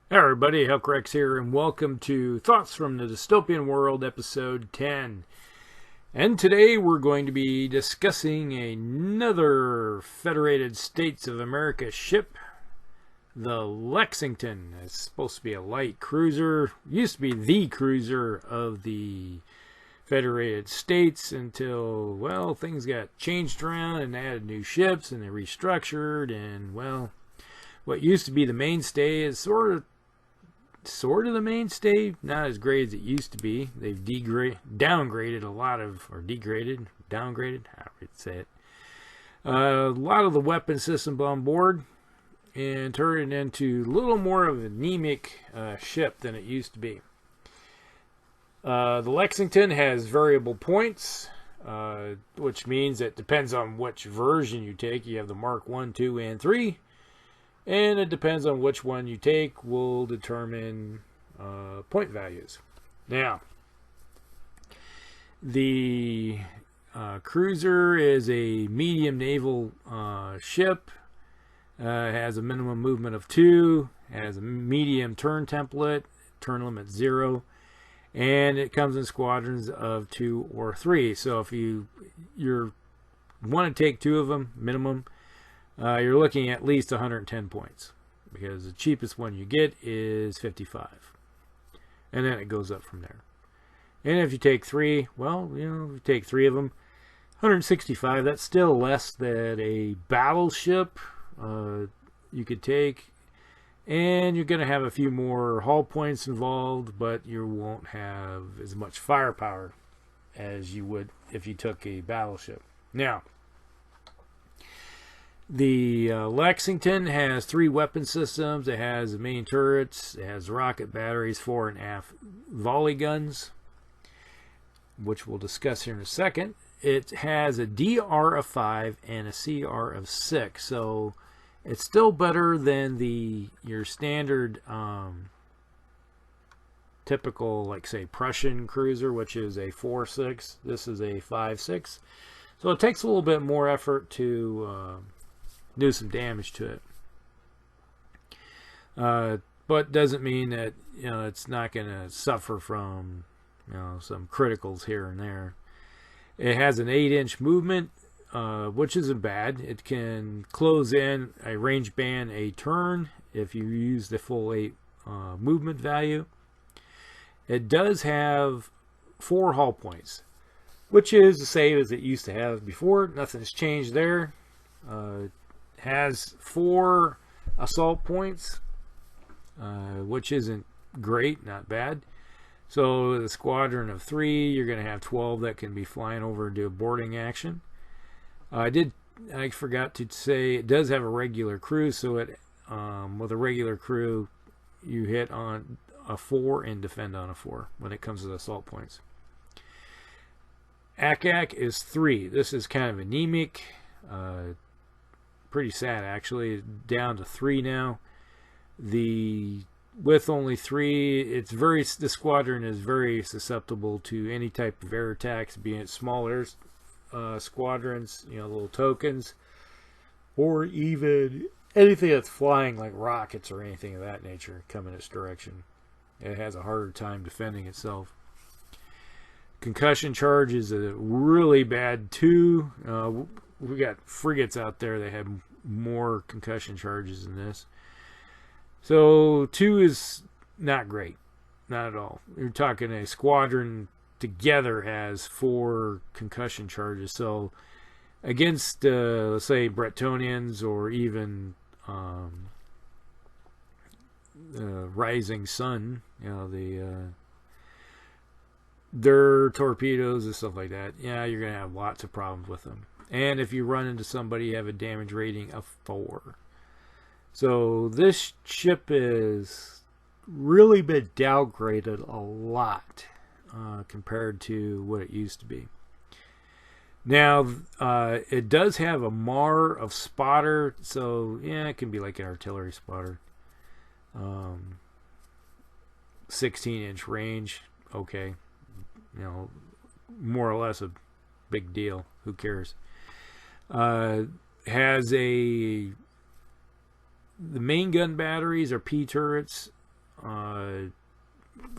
Hey everybody, Helcrex here, and welcome to Thoughts from the Dystopian World, episode 10. And today we're going to be discussing another Federated States of America ship, the Lexington. It's supposed to be a light cruiser. Used to be the cruiser of the Federated States until, well, things got changed around and added new ships and they restructured, and, well, what used to be the mainstay is sort of the mainstay, not as great as it used to be. They've downgraded a lot of, or downgraded, how would say it, a lot of the weapon systems on board and turned it into a little more of an anemic ship than it used to be. The Lexington has variable points, which means it depends on which version you take. You have the Mark 1, 2, and 3. And it depends on which one you take will determine point values. Now, the cruiser is a medium naval ship. Has a minimum movement of 2. Has a medium turn template. Turn limit 0. And it comes in squadrons of 2 or 3. So if you want to take 2 of them, minimum, you're looking at least 110 points, because the cheapest one you get is 55, and then it goes up from there. And if you take 3, well, if you take 3 of them, 165. That's still less than a battleship you could take, and you're going to have a few more hull points involved, but you won't have as much firepower as you would if you took a battleship. Now, the Lexington has 3 weapon systems. It has the main turrets. It has rocket batteries, fore and aft volley guns, which we'll discuss here in a second. It has a DR of 5 and a CR of 6. So it's still better than your standard typical, like, say, Prussian cruiser, which is a 4.6. This is a 5.6. So it takes a little bit more effort to do some damage to it, but doesn't mean that it's not going to suffer from some criticals here and there. It has an 8-inch movement, which isn't bad. It can close in a range band a turn if you use the full 8 movement value. It does have 4 hull points, which is the same as it used to have before. Nothing's changed there. Has 4 assault points, which isn't great, not bad. So the squadron of 3, you're going to have 12 that can be flying over and do a boarding action. I forgot to say it does have a regular crew, so it with a regular crew you hit on a 4 and defend on a 4 when it comes to the assault points. ACAC is 3. This is kind of anemic. Pretty sad, actually. Down to 3 now. With only 3, the squadron is very susceptible to any type of air attacks, be it small air squadrons, little tokens, or even anything that's flying like rockets or anything of that nature come in its direction. It has a harder time defending itself. Concussion charge is a really bad 2. We got frigates out there that have more concussion charges than this. So 2 is not great. Not at all. You're talking a squadron together has 4 concussion charges. So against, let's say, Bretonians or even Rising Sun, their torpedoes and stuff like that, you're going to have lots of problems with them. And if you run into somebody, you have a damage rating of 4. So this ship is really been downgraded a lot compared to what it used to be. Now, it does have a MAR of spotter, so it can be like an artillery spotter. 16-inch range, okay. More or less a big deal. Who cares? Has the main gun batteries are P turrets, We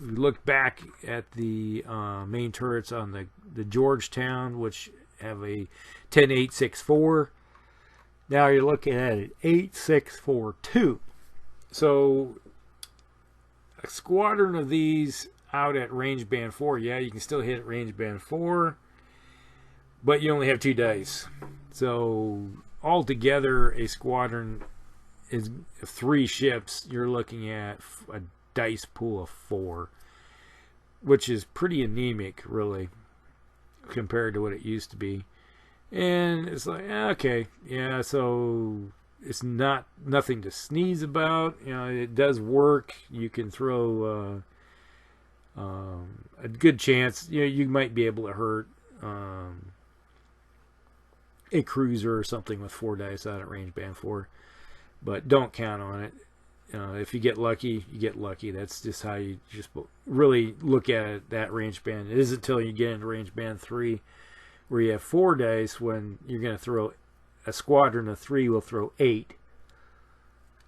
look back at the main turrets on the Georgetown, which have a 10.864. Now you're looking at an 8.642. So a squadron of these out at range band 4, yeah, you can still hit range band 4, but you only have 2 dice. So altogether, a squadron is 3 ships. You're looking at a dice pool of 4, which is pretty anemic, really, compared to what it used to be. And it's like, okay, yeah, so it's nothing to sneeze about. You know, it does work. You can throw a good chance. You know, you might be able to hurt a cruiser or something with 4 dice out at range band 4, but don't count on it. If you get lucky, you get lucky. That's just how you just really look at it, that range band. It isn't until you get into range band 3 where you have 4 dice when you're going to throw a squadron of 3 will throw 8.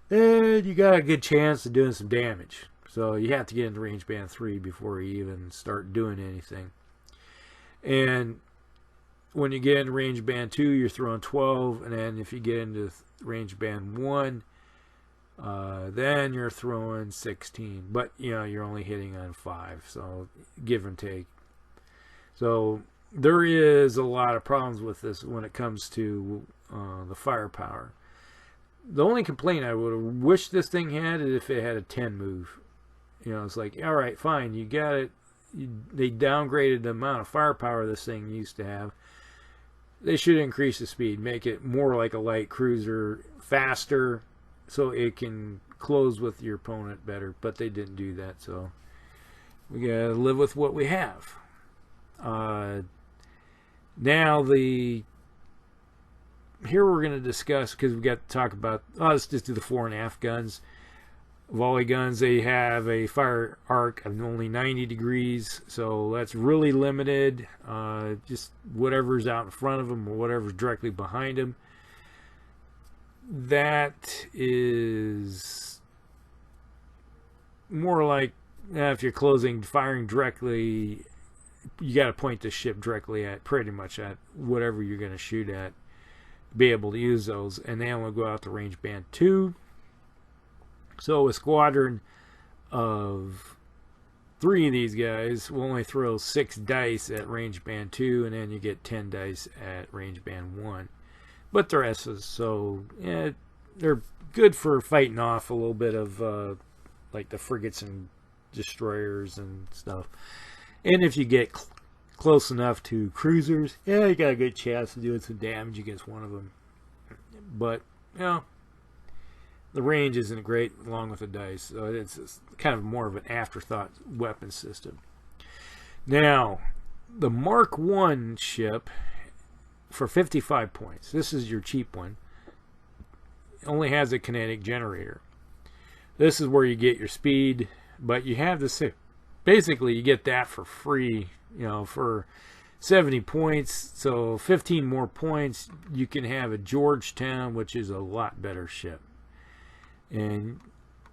And you got a good chance of doing some damage. So you have to get into range band 3 before you even start doing anything. And when you get into range band 2, you're throwing 12. And then if you get into range band 1, then you're throwing 16. But, you know, you're only hitting on 5. So give and take. So there is a lot of problems with this when it comes to the firepower. The only complaint I would have wished this thing had is if it had a 10 move. You know, it's like, all right, fine, you got it. They downgraded the amount of firepower this thing used to have. They should increase the speed, make it more like a light cruiser, faster, so it can close with your opponent better. But they didn't do that, so we gotta live with what we have. Now here we're going to discuss, because we got to talk about, let's just do the 4.5 guns. Volley guns, they have a fire arc of only 90 degrees, so that's really limited. Just whatever's out in front of them or whatever's directly behind them. That is more like if you're firing directly, you got to point the ship directly at pretty much at whatever you're going to shoot at, be able to use those. And they only go out to range band 2. So a squadron of 3 of these guys will only throw 6 dice at range band 2, and then you get 10 dice at range band 1. But they're S's, so yeah, they're good for fighting off a little bit of like the frigates and destroyers and stuff. And if you get close enough to cruisers, yeah, you got a good chance of doing some damage against one of them. But, you know, the range isn't great along with the dice. So it's kind of more of an afterthought weapon system. Now, the Mark I ship for 55 points. This is your cheap one. Only has a kinetic generator. This is where you get your speed, but you have this. Basically, you get that for free, you know, for 70 points. So 15 more points, you can have a Georgetown, which is a lot better ship. And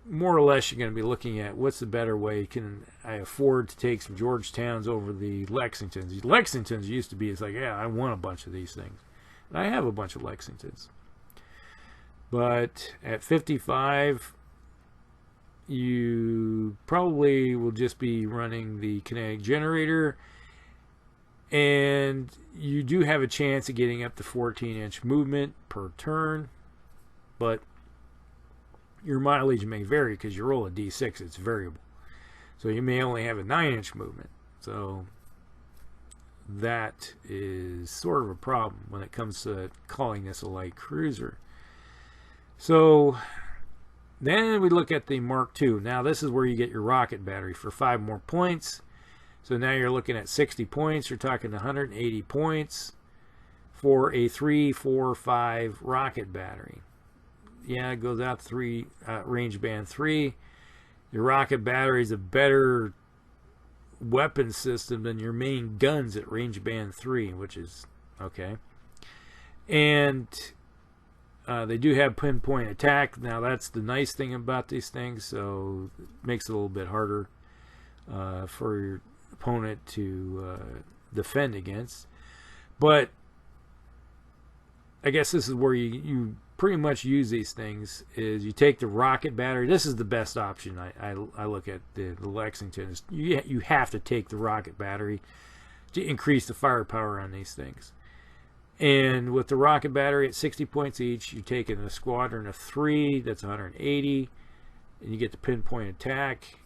more or less, you're going to be looking at what's the better way. Can I afford to take some Georgetowns over the Lexingtons? The Lexingtons used to be, it's like, yeah, I want a bunch of these things. And I have a bunch of Lexingtons. But at 55, you probably will just be running the kinetic generator, and you do have a chance of getting up to 14-inch movement per turn, but your mileage may vary because you roll a d6, it's variable, so you may only have a 9-inch movement. So that is sort of a problem when it comes to calling this a light cruiser. So then we look at the Mark II. Now this is where you get your rocket battery for 5 more points. So now you're looking at 60 points. You're talking 180 points for a 3, 4, 5 rocket battery. Yeah, it goes out to range band 3. Your rocket battery is a better weapon system than your main guns at range band 3, which is okay. And They do have pinpoint attack. Now that's the nice thing about these things, so it makes it a little bit harder for your opponent to defend against. But I guess this is where you pretty much use these things, is you take the rocket battery. This is the best option. I look at the Lexington. You have to take the rocket battery to increase the firepower on these things. And with the rocket battery at 60 points each, you're taking a squadron of 3, that's 180, and you get the pinpoint attack.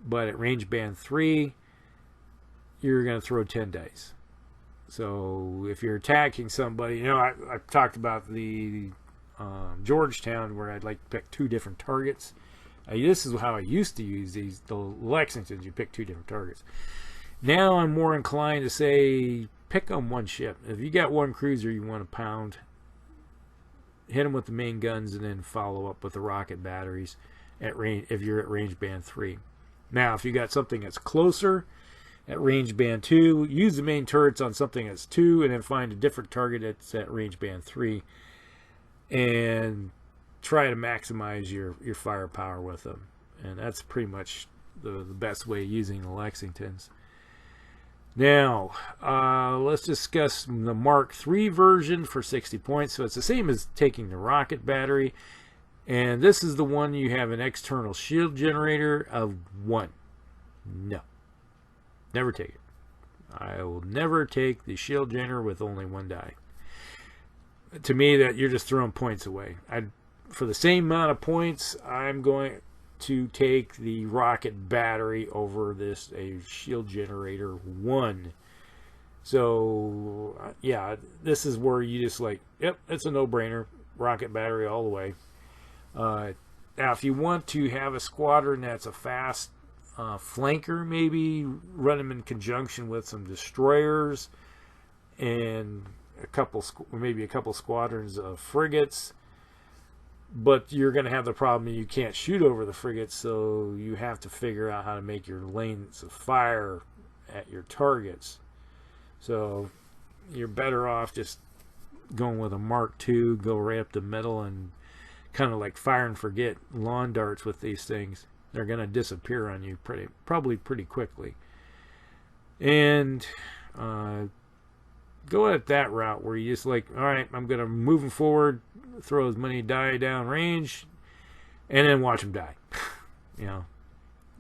But at range band 3, you're going to throw 10 dice. So if you're attacking somebody, you know, I've talked about the Georgetown, where I'd like to pick 2 different targets. This is how I used to use these. The Lexingtons, you pick 2 different targets. Now I'm more inclined to say pick on one ship. If you got one cruiser you want to pound, hit them with the main guns and then follow up with the rocket batteries at range, if you're at range band 3. Now if you got something that's closer at range band 2, use the main turrets on something that's 2 and then find a different target that's at range band 3 and try to maximize your firepower with them. And that's pretty much the best way of using the Lexingtons. Now, let's discuss the Mark III version for 60 points. So it's the same as taking the rocket battery. And this is the one you have an external shield generator of 1. No. Never take it. I will never take the shield generator with only 1 die. To me, that you're just throwing points away. For the same amount of points, I'm going to take the rocket battery over a shield generator 1. So yeah, this is where you just like, yep, it's a no-brainer. Rocket battery all the way. Now if you want to have a squadron that's a fast flanker, maybe run them in conjunction with some destroyers and maybe a couple squadrons of frigates. But you're going to have the problem you can't shoot over the frigates, so you have to figure out how to make your lanes of fire at your targets. So you're better off just going with a Mark II, go right up the middle, and kind of like fire and forget lawn darts with these things. They're going to disappear on you probably pretty quickly. And go at that route where you just like, all right, I'm going to move them forward, throw as many die down range, and then watch them die. You know,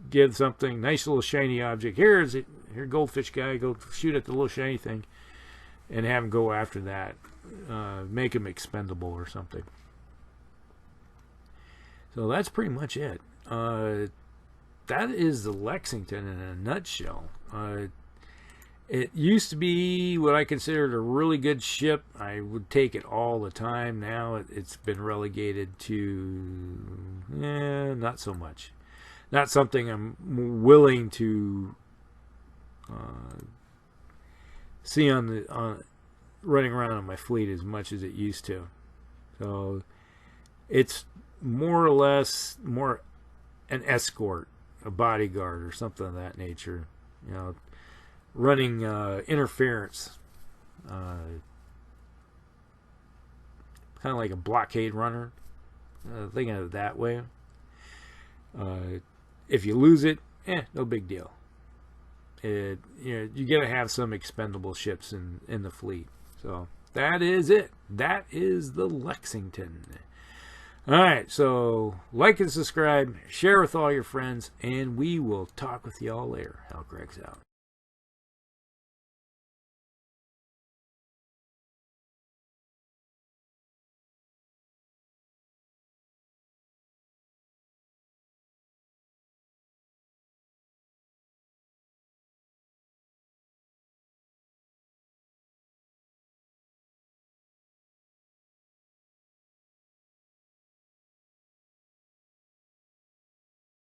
give something, nice little shiny object. Here, goldfish guy, go shoot at the little shiny thing, and have him go after that. Make him expendable or something. So that's pretty much it. That is the Lexington in a nutshell. It used to be what I considered a really good ship. I would take it all the time. Now it's been relegated to not so much. Not something I'm willing to see on running around on my fleet as much as it used to. So it's more or less more an escort, a bodyguard, or something of that nature. You know, running interference, kind of like a blockade runner. Thinking of it that way. If you lose it, no big deal. You gotta have some expendable ships in the fleet. So that is it. That is the Lexington. Alright, so like and subscribe, share with all your friends, and we will talk with y'all later. Hal Greg's out.